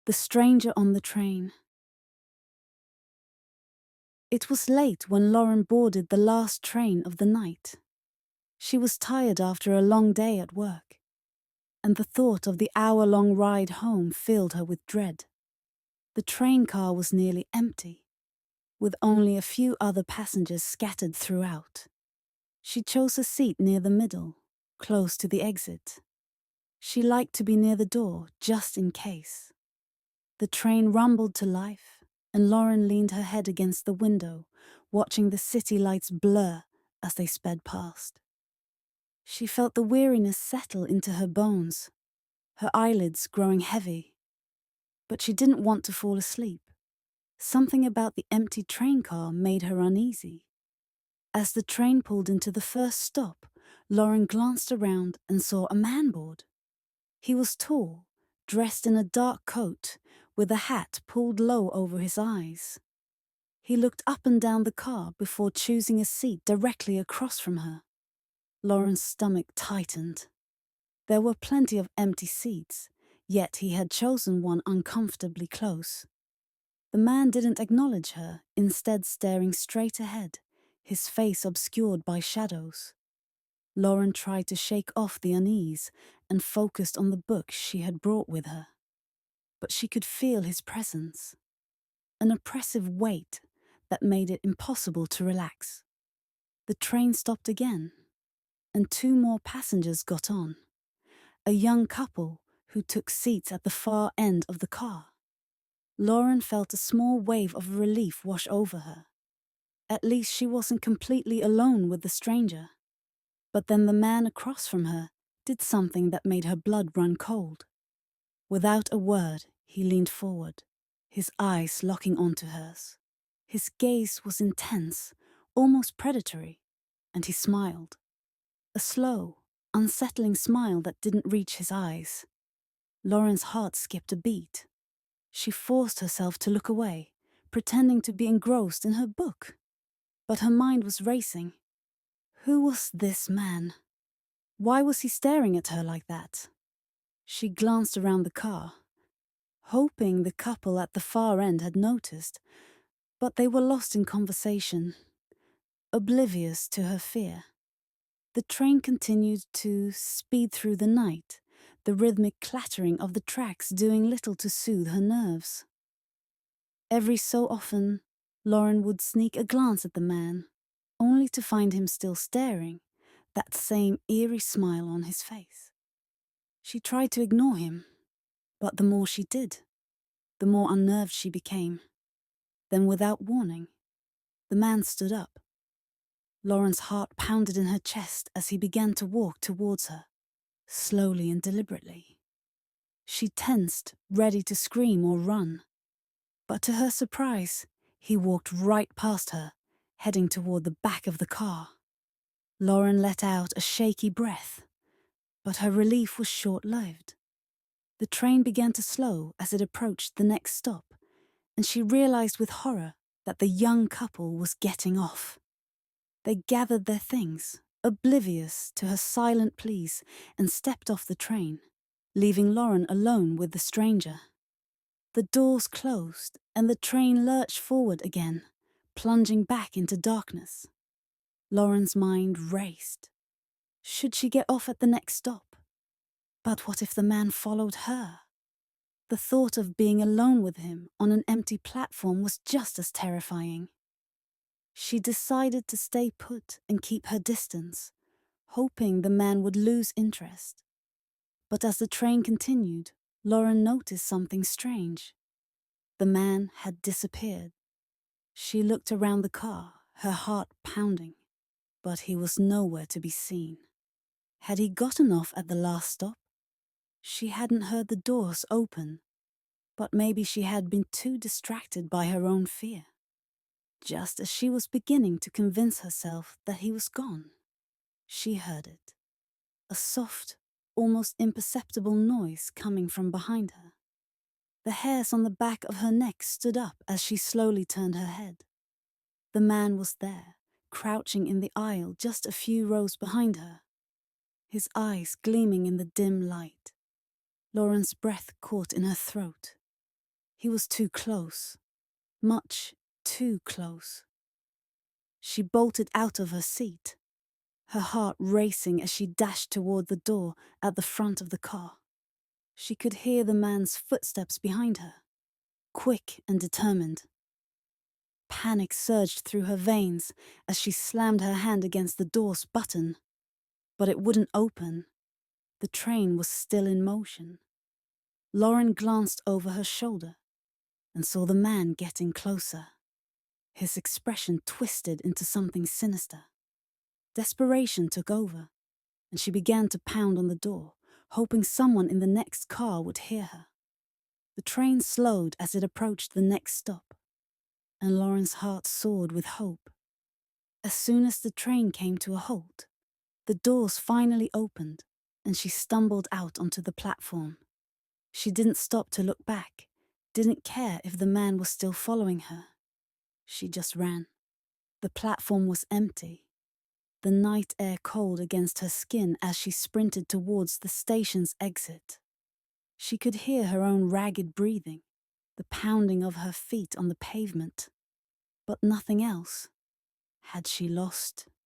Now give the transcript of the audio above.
The stranger on the train. It was late when Lauren boarded the last train of the night. She was tired after a long day at work, and the thought of the hour-long ride home filled her with dread. The train car was nearly empty, with only a few other passengers scattered throughout. She chose a seat near the middle, close to the exit. She liked to be near the door, just in case. The train rumbled to life, and Lauren leaned her head against the window, watching the city lights blur as they sped past. She felt the weariness settle into her bones, her eyelids growing heavy. But she didn't want to fall asleep. Something about the empty train car made her uneasy. As the train pulled into the first stop, Lauren glanced around and saw a man board. He was tall, dressed in a dark coat, with a hat pulled low over his eyes. He looked up and down the car before choosing a seat directly across from her. Lauren's stomach tightened. There were plenty of empty seats, yet he had chosen one uncomfortably close. The man didn't acknowledge her, instead staring straight ahead, his face obscured by shadows. Lauren tried to shake off the unease and focused on the book she had brought with her. But she could feel his presence, an oppressive weight that made it impossible to relax. The train stopped again, and two more passengers got on, a young couple who took seats at the far end of the car. Lauren felt a small wave of relief wash over her. At least she wasn't completely alone with the stranger. But then the man across from her did something that made her blood run cold. Without a word, he leaned forward, his eyes locking onto hers. His gaze was intense, almost predatory, and he smiled. A slow, unsettling smile that didn't reach his eyes. Lauren's heart skipped a beat. She forced herself to look away, pretending to be engrossed in her book. But her mind was racing. Who was this man? Why was he staring at her like that? She glanced around the car, hoping the couple at the far end had noticed, but they were lost in conversation, oblivious to her fear. The train continued to speed through the night, the rhythmic clattering of the tracks doing little to soothe her nerves. Every so often, Lauren would sneak a glance at the man, only to find him still staring, that same eerie smile on his face. She tried to ignore him, but the more she did, the more unnerved she became. Then, without warning, the man stood up. Lauren's heart pounded in her chest as he began to walk towards her, slowly and deliberately. She tensed, ready to scream or run. But to her surprise, he walked right past her, heading toward the back of the car. Lauren let out a shaky breath, but her relief was short-lived. The train began to slow as it approached the next stop, and she realized with horror that the young couple was getting off. They gathered their things, oblivious to her silent pleas, and stepped off the train, leaving Lauren alone with the stranger. The doors closed, and the train lurched forward again, plunging back into darkness. Lauren's mind raced. Should she get off at the next stop? But what if the man followed her? The thought of being alone with him on an empty platform was just as terrifying. She decided to stay put and keep her distance, hoping the man would lose interest. But as the train continued, Lauren noticed something strange. The man had disappeared. She looked around the car, her heart pounding, but he was nowhere to be seen. Had he gotten off at the last stop? She hadn't heard the doors open, but maybe she had been too distracted by her own fear. Just as she was beginning to convince herself that he was gone, she heard it. A soft, almost imperceptible noise coming from behind her. The hairs on the back of her neck stood up as she slowly turned her head. The man was there, crouching in the aisle just a few rows behind her, his eyes gleaming in the dim light. Lauren's breath caught in her throat. He was too close. Much too close. She bolted out of her seat, her heart racing as she dashed toward the door at the front of the car. She could hear the man's footsteps behind her, quick and determined. Panic surged through her veins as she slammed her hand against the door's button. But it wouldn't open. The train was still in motion. Lauren glanced over her shoulder and saw the man getting closer. His expression twisted into something sinister. Desperation took over, and she began to pound on the door, hoping someone in the next car would hear her. The train slowed as it approached the next stop, and Lauren's heart soared with hope. As soon as the train came to a halt, the doors finally opened, and she stumbled out onto the platform. She didn't stop to look back, didn't care if the man was still following her. She just ran. The platform was empty, the night air cold against her skin as she sprinted towards the station's exit. She could hear her own ragged breathing, the pounding of her feet on the pavement, but nothing else. Had she lost